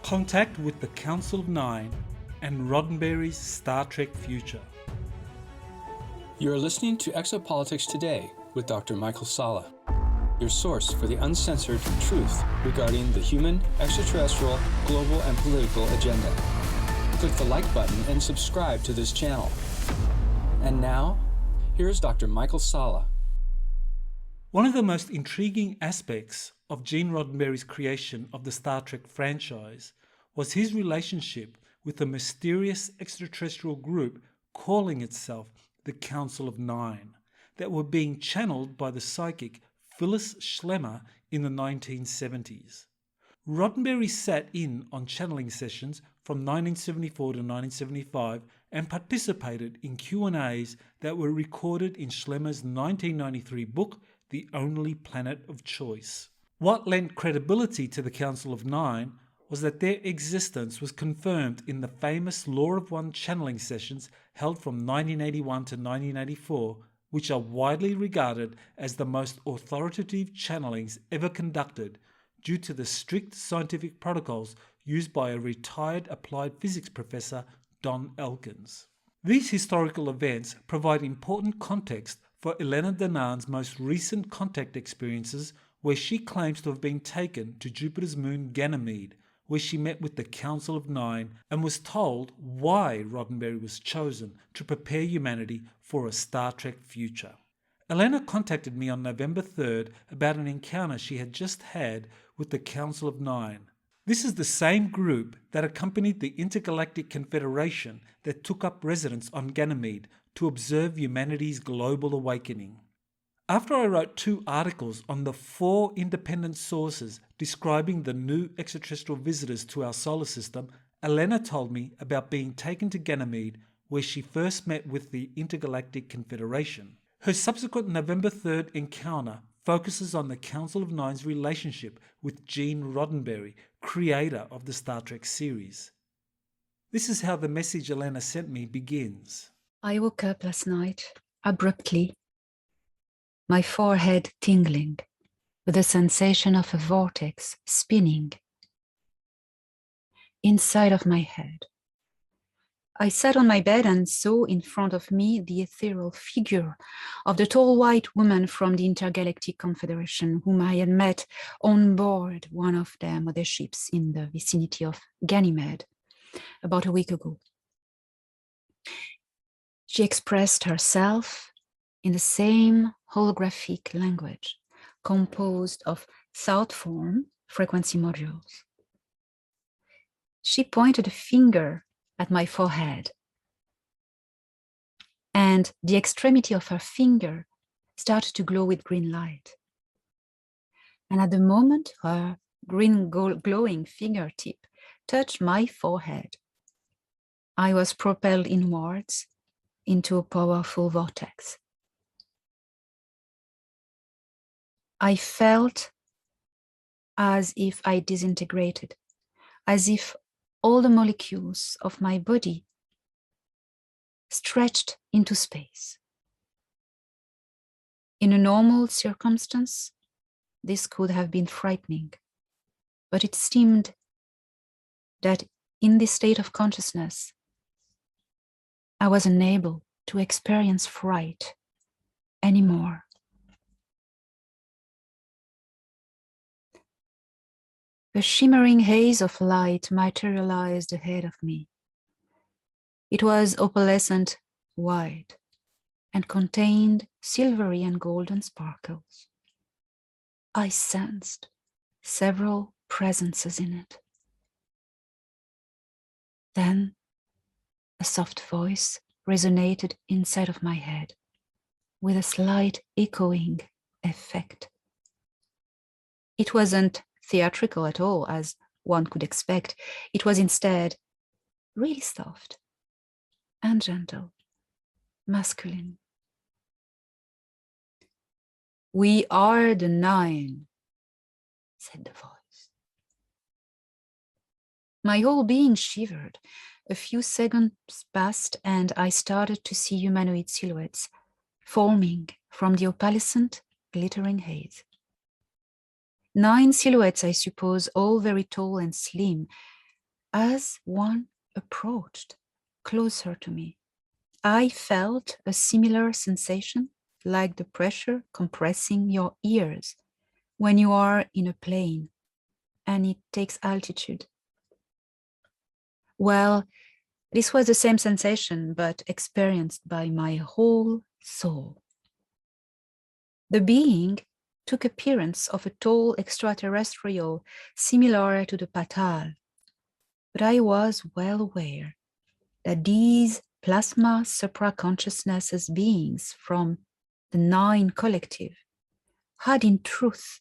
Contact with the Council of Nine and Roddenberry's Star Trek Future. You're listening to Exopolitics Today with Dr. Michael Salla, your source for the uncensored truth regarding the human, extraterrestrial, global, and political agenda. Click the like button and subscribe to this channel. And now, here's Dr. Michael Salla. One of the most intriguing aspects of Gene Roddenberry's creation of the Star Trek franchise was his relationship with a mysterious extraterrestrial group calling itself the Council of Nine, that were being channeled by the psychic Phyllis Schlemmer in the 1970s. Roddenberry sat in on channeling sessions from 1974 to 1975 and participated in Q&As that were recorded in Schlemmer's 1993 book, The Only Planet of Choice. What lent credibility to the Council of Nine was that their existence was confirmed in the famous Law of One channeling sessions held from 1981 to 1984, which are widely regarded as the most authoritative channelings ever conducted due to the strict scientific protocols used by a retired applied physics professor, Don Elkins. These historical events provide important context for Elena Danaan's most recent contact experiences, where she claims to have been taken to Jupiter's moon Ganymede, where she met with the Council of Nine and was told why Roddenberry was chosen to prepare humanity for a Star Trek future. Elena contacted me on November 3rd about an encounter she had just had with the Council of Nine. This is the same group that accompanied the Intergalactic Confederation that took up residence on Ganymede to observe humanity's global awakening. After I wrote 2 articles on the 4 independent sources describing the new extraterrestrial visitors to our solar system, Elena told me about being taken to Ganymede, where she first met with the Intergalactic Confederation. Her subsequent November 3rd encounter focuses on the Council of Nine's relationship with Gene Roddenberry, creator of the Star Trek series. This is how the message Elena sent me begins. I woke up last night abruptly, my forehead tingling with the sensation of a vortex spinning inside of my head. I sat on my bed and saw in front of me the ethereal figure of the tall white woman from the Intergalactic Confederation, whom I had met on board one of their motherships in the vicinity of Ganymede about a week ago. She expressed herself in the same holographic language composed of thought form frequency modules. She pointed a finger at my forehead, and the extremity of her finger started to glow with green light. And at the moment her green glowing fingertip touched my forehead, I was propelled inwards into a powerful vortex. I felt as if I disintegrated, as if all the molecules of my body stretched into space. In a normal circumstance, this could have been frightening, but it seemed that in this state of consciousness, I was unable to experience fright anymore. A shimmering haze of light materialized ahead of me. It was opalescent white and contained silvery and golden sparkles. I sensed several presences in it. Then a soft voice resonated inside of my head with a slight echoing effect. It wasn't theatrical at all, as one could expect. It was instead really soft and gentle, masculine. "We are the Nine," said the voice. My whole being shivered. A few seconds passed and I started to see humanoid silhouettes forming from the opalescent, glittering haze. 9 silhouettes, I suppose, all very tall and slim, as one approached closer to me, I felt a similar sensation like the pressure compressing your ears when you are in a plane and it takes altitude. Well, this was the same sensation, but experienced by my whole soul. The being took appearance of a tall extraterrestrial similar to the Patal, but I was well aware that these plasma supra-consciousnesses beings from the Nine Collective had in truth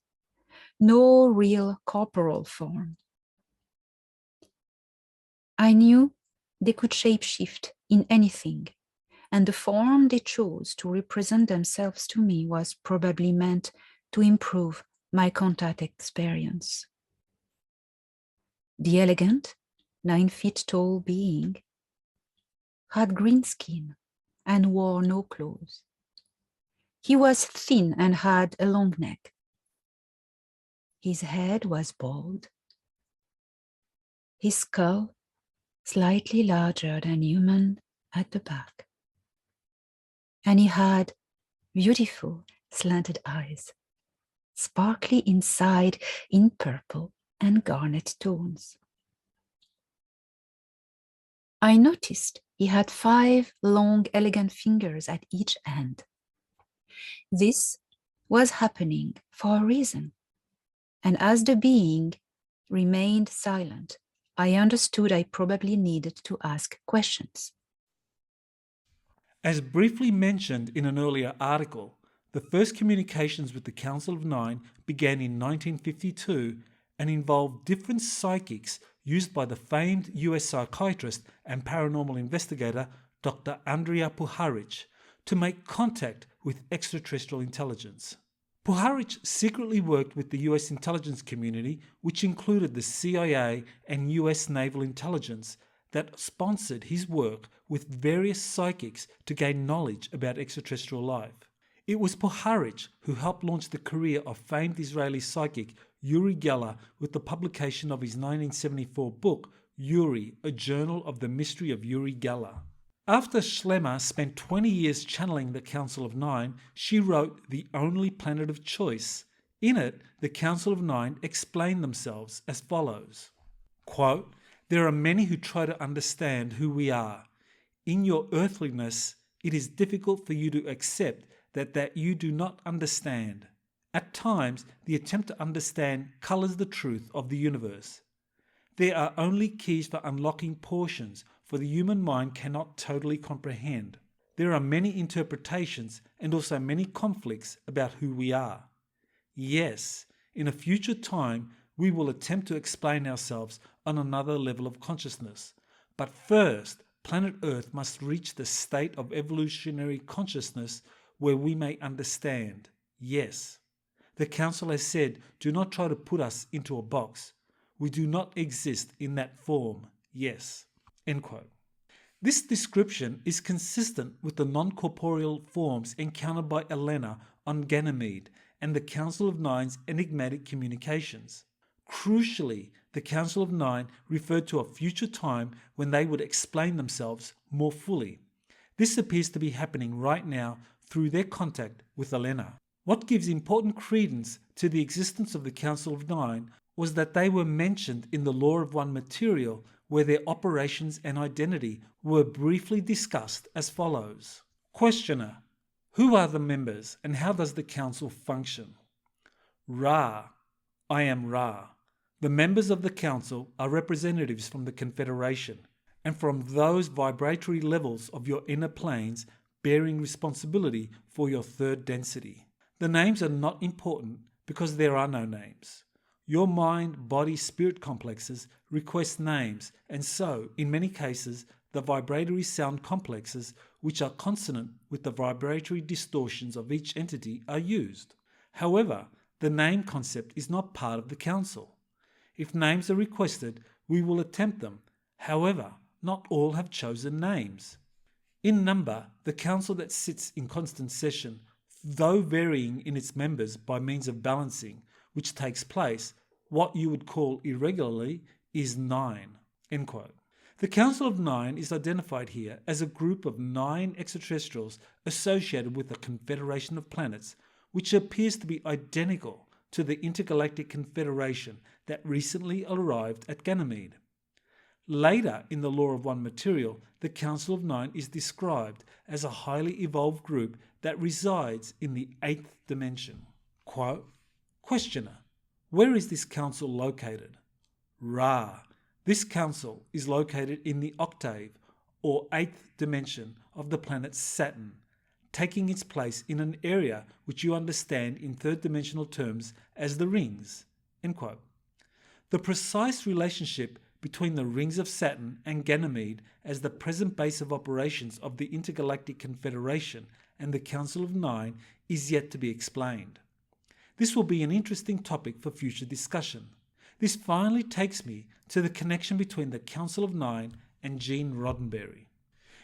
no real corporal form. I knew they could shapeshift in anything, and the form they chose to represent themselves to me was probably meant to improve my contact experience. The elegant, 9 feet tall being had green skin and wore no clothes. He was thin and had a long neck. His head was bald, his skull slightly larger than human at the back, and he had beautiful slanted eyes, sparkly inside in purple and garnet tones. I noticed he had 5 long, elegant fingers at each end. This was happening for a reason, and as the being remained silent, I understood I probably needed to ask questions. As briefly mentioned in an earlier article, the first communications with the Council of Nine began in 1952 and involved different psychics used by the famed US psychiatrist and paranormal investigator Dr. Andrija Puharich to make contact with extraterrestrial intelligence. Puharich secretly worked with the US intelligence community, which included the CIA and US naval intelligence, that sponsored his work with various psychics to gain knowledge about extraterrestrial life. It was Puharich who helped launch the career of famed Israeli psychic Uri Geller with the publication of his 1974 book, Uri, A Journal of the Mystery of Uri Geller. After Schlemmer spent 20 years channeling the Council of Nine, she wrote The Only Planet of Choice. In it, the Council of Nine explained themselves as follows. Quote, "There are many who try to understand who we are. In your earthliness, it is difficult for you to accept that you do not understand. At times, the attempt to understand colors the truth of the universe. There are only keys for unlocking portions, for the human mind cannot totally comprehend. There are many interpretations and also many conflicts about who we are. Yes, in a future time, we will attempt to explain ourselves on another level of consciousness. But first, planet Earth must reach the state of evolutionary consciousness where we may understand. Yes. The Council has said, do not try to put us into a box. We do not exist in that form. Yes." End quote. This description is consistent with the non-corporeal forms encountered by Elena on Ganymede and the Council of Nine's enigmatic communications. Crucially, the Council of Nine referred to a future time when they would explain themselves more fully. This appears to be happening right now through their contact with Elena. What gives important credence to the existence of the Council of Nine was that they were mentioned in the Law of One material, where their operations and identity were briefly discussed as follows. Questioner: who are the members and how does the Council function? Ra: I am Ra. The members of the Council are representatives from the Confederation and from those vibratory levels of your inner planes bearing responsibility for your third density. The names are not important because there are no names. Your mind, body, spirit complexes request names, and so, in many cases, the vibratory sound complexes, which are consonant with the vibratory distortions of each entity, are used. However, the name concept is not part of the Council. If names are requested, we will attempt them. However, not all have chosen names. In number, the Council that sits in constant session, though varying in its members by means of balancing, which takes place, what you would call irregularly, is 9. End quote. The Council of Nine is identified here as a group of 9 extraterrestrials associated with a confederation of planets, which appears to be identical to the intergalactic confederation that recently arrived at Ganymede. Later in the Law of One material, the Council of Nine is described as a highly evolved group that resides in the 8th dimension. Quote, questioner, where is this council located? Ra. This council is located in the octave or 8th dimension of the planet Saturn, taking its place in an area which you understand in third dimensional terms as the rings. End quote. The precise relationship between the rings of Saturn and Ganymede as the present base of operations of the Intergalactic Confederation and the Council of Nine is yet to be explained. This will be an interesting topic for future discussion. This finally takes me to the connection between the Council of Nine and Gene Roddenberry.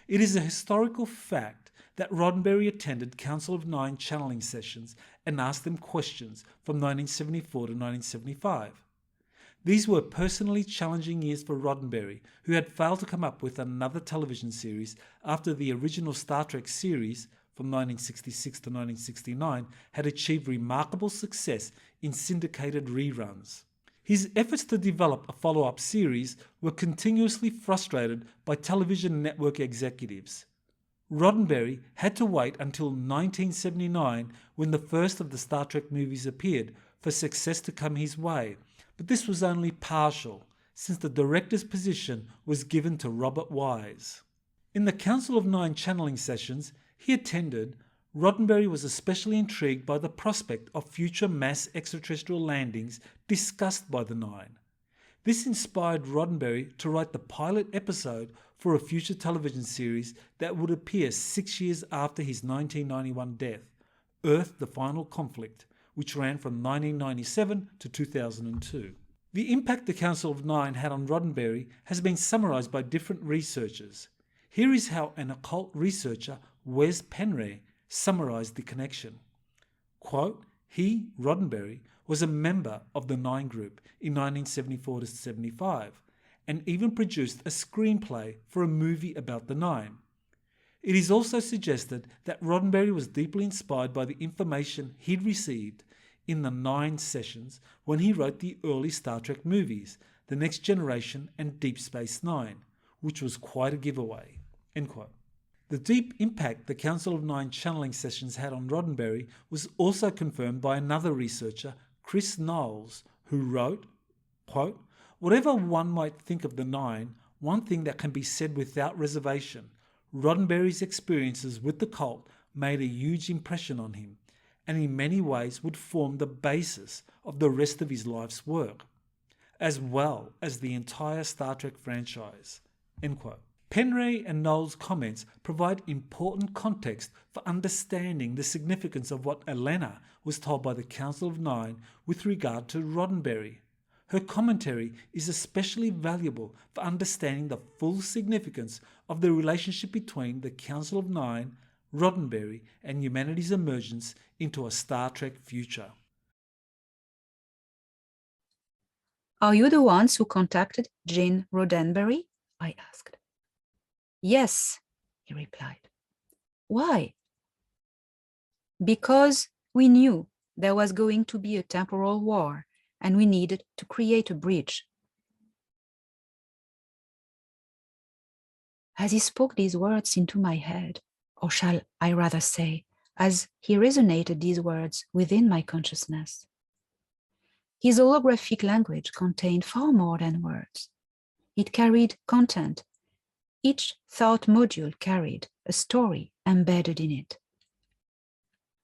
It is a historical fact that Rodenberry attended Council of Nine channeling sessions and asked them questions from 1974 to 1975. These were personally challenging years for Rodenberry, who had failed to come up with another television series after the original Star Trek series from 1966 to 1969 had achieved remarkable success in syndicated reruns. His efforts to develop a follow-up series were continuously frustrated by television network executives. Rodenberry had to wait until 1979, when the first of the Star Trek movies appeared, for success to come his way, but this was only partial, since the director's position was given to Robert Wise. In the Council of Nine channeling sessions he attended, Rodenberry was especially intrigued by the prospect of future mass extraterrestrial landings discussed by the Nine. This inspired Rodenberry to write the pilot episode for a future television series that would appear 6 years after his 1991 death, Earth: The Final Conflict, which ran from 1997 to 2002. The impact the Council of Nine had on Rodenberry has been summarized by different researchers. Here is how an occult researcher, Wes Penray, summarized the connection. Quote, he, Rodenberry, was a member of the Nine Group in 1974 to 75 and even produced a screenplay for a movie about the Nine. It is also suggested that Rodenberry was deeply inspired by the information he'd received in the Nine sessions when he wrote the early Star Trek movies, The Next Generation and Deep Space Nine, which was quite a giveaway. End quote. The deep impact the Council of Nine channeling sessions had on Rodenberry was also confirmed by another researcher, Chris Knowles, who wrote, quote, whatever one might think of the Nine, one thing that can be said without reservation, Roddenberry's experiences with the cult made a huge impression on him, and in many ways would form the basis of the rest of his life's work, as well as the entire Star Trek franchise. End quote. Penray and Knowles' comments provide important context for understanding the significance of what Elena was told by the Council of Nine with regard to Roddenberry. Her commentary is especially valuable for understanding the full significance of the relationship between the Council of Nine, Roddenberry, and humanity's emergence into a Star Trek future. Are you the ones who contacted Gene Roddenberry? I asked. Yes, he replied. Why? Because we knew there was going to be a temporal war and we needed to create a bridge. As he spoke these words into my head, or shall I rather say, as he resonated these words within my consciousness, his holographic language contained far more than words. It carried content. Each thought module carried a story embedded in it.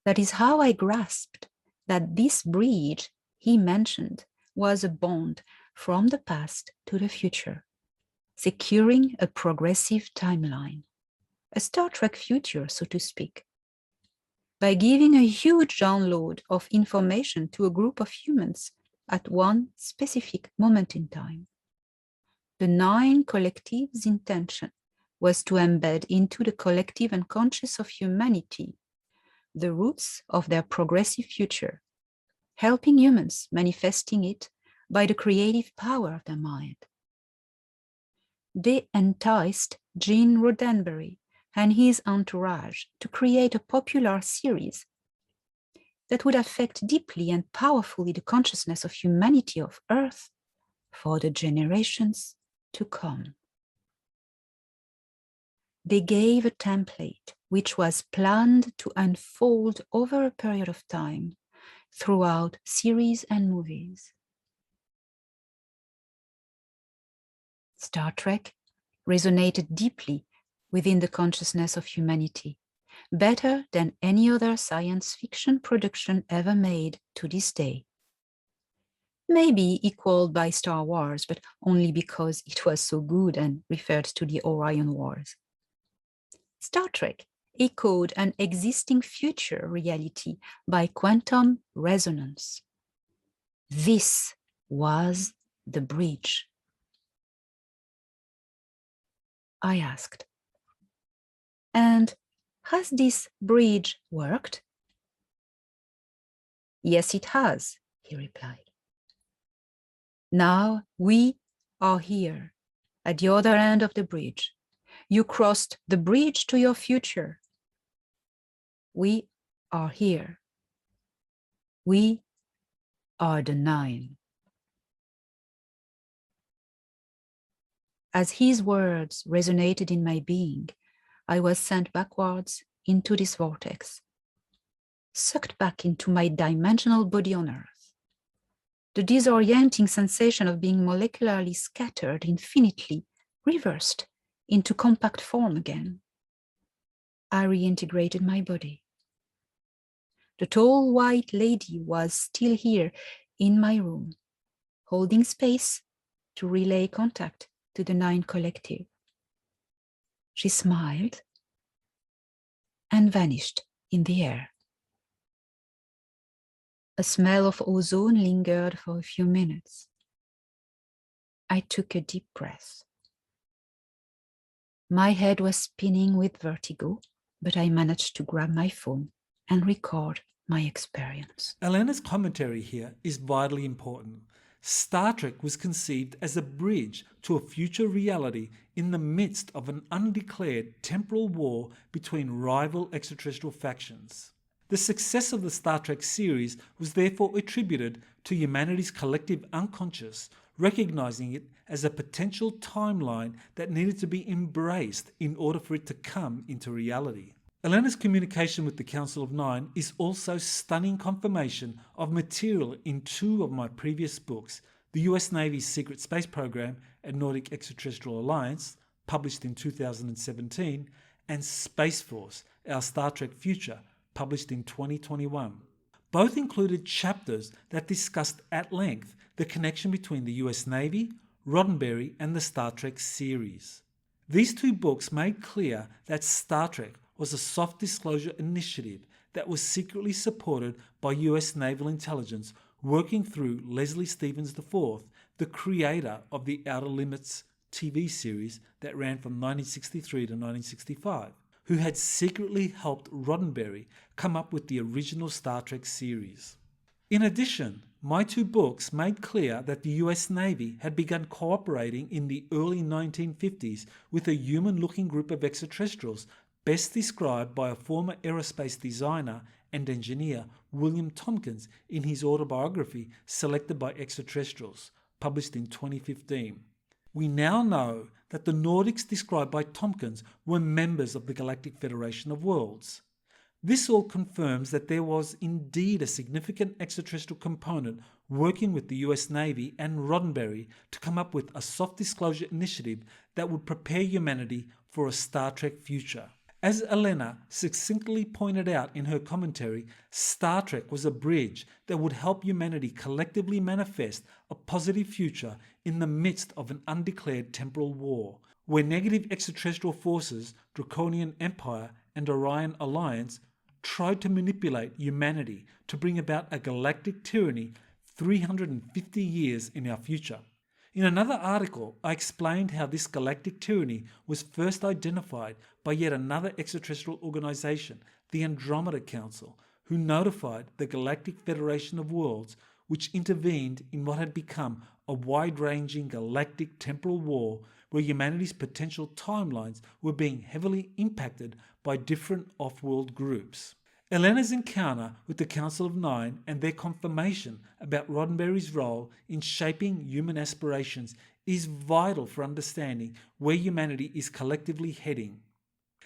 That is how I grasped that this bridge he mentioned was a bond from the past to the future, securing a progressive timeline, a Star Trek future, so to speak. By giving a huge download of information to a group of humans at one specific moment in time. The Nine Collective's intention was to embed into the collective unconscious of humanity the roots of their progressive future, helping humans manifesting it by the creative power of their mind. they enticed Gene Roddenberry and his entourage to create a popular series that would affect deeply and powerfully the consciousness of humanity of Earth for the generations to come. They gave a template which was planned to unfold over a period of time throughout series and movies. Star Trek resonated deeply within the consciousness of humanity, better than any other science fiction production ever made to this day. Maybe equaled by Star Wars, but only because it was so good and referred to the Orion Wars. Star Trek echoed an existing future reality by quantum resonance. This was the bridge. I asked, and has this bridge worked? Yes, it has, he replied. Now we are here at the other end of the bridge. You crossed the bridge to your future. We are here. We are the 9. As his words resonated in my being, I was sent backwards into this vortex, sucked back into my dimensional body on Earth. The disorienting sensation of being molecularly scattered infinitely reversed into compact form again. I reintegrated my body. The tall white lady was still here in my room, holding space to relay contact to the 9 collective. She smiled and vanished in the air. A smell of ozone lingered for a few minutes. I took a deep breath. My head was spinning with vertigo, but I managed to grab my phone and record my experience. Elena's commentary here is vitally important. Star Trek was conceived as a bridge to a future reality in the midst of an undeclared temporal war between rival extraterrestrial factions. The success of the Star Trek series was therefore attributed to humanity's collective unconscious, recognizing it as a potential timeline that needed to be embraced in order for it to come into reality. Elena's communication with the Council of 9 is also stunning confirmation of material in 2 of my previous books, the US Navy's Secret Space Program and Nordic Extraterrestrial Alliance, published in 2017, and Space Force, Our Star Trek Future, published in 2021. Both included chapters that discussed at length the connection between the US Navy, Rodenberry, and the Star Trek series. These 2 books made clear that Star Trek was a soft disclosure initiative that was secretly supported by US naval intelligence working through Leslie Stevens IV, the creator of the Outer Limits TV series that ran from 1963 to 1965, who had secretly helped Rodenberry come up with the original Star Trek series. In addition, my 2 books made clear that the US Navy had begun cooperating in the early 1950s with a human-looking group of extraterrestrials best described by a former aerospace designer and engineer, William Tompkins, in his autobiography Selected by Extraterrestrials, published in 2015. We now know that the Nordics described by Tompkins were members of the Galactic Federation of Worlds. This all confirms that there was indeed a significant extraterrestrial component working with the US Navy and Rodenberry to come up with a soft disclosure initiative that would prepare humanity for a Star Trek future. As Elena succinctly pointed out in her commentary, Star Trek was a bridge that would help humanity collectively manifest a positive future in the midst of an undeclared temporal war, where negative extraterrestrial forces, Draconian Empire and Orion Alliance, tried to manipulate humanity to bring about a galactic tyranny 350 years in our future. In another article, I explained how this galactic tyranny was first identified by yet another extraterrestrial organization, the Andromeda Council, who notified the Galactic Federation of Worlds which intervened in what had become a wide-ranging galactic temporal war where humanity's potential timelines were being heavily impacted by different off-world groups. Elena's encounter with the Council of Nine and their confirmation about Rodenberry's role in shaping human aspirations is vital for understanding where humanity is collectively heading.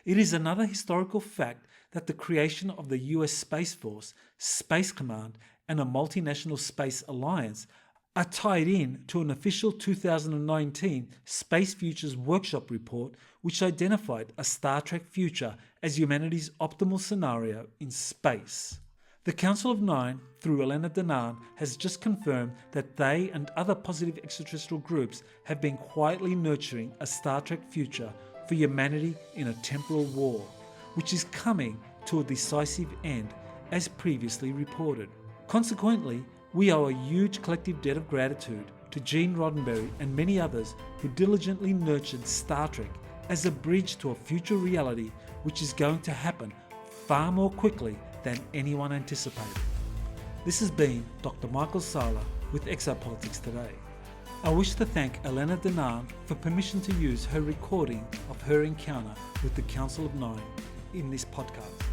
It is another historical fact that the creation of the US Space Force, Space Command, and a multinational space alliance are tied in to an official 2019 Space Futures Workshop report which identified a Star Trek future as humanity's optimal scenario in space. The Council of Nine, through Elena Danaan, has just confirmed that they and other positive extraterrestrial groups have been quietly nurturing a Star Trek future for humanity in a temporal war, which is coming to a decisive end, as previously reported. Consequently, we owe a huge collective debt of gratitude to Gene Roddenberry and many others who diligently nurtured Star Trek as a bridge to a future reality which is going to happen far more quickly than anyone anticipated. This has been Dr. Michael Sala with Exopolitics Today. I wish to thank Elena Danaan for permission to use her recording of her encounter with the Council of Nine in this podcast.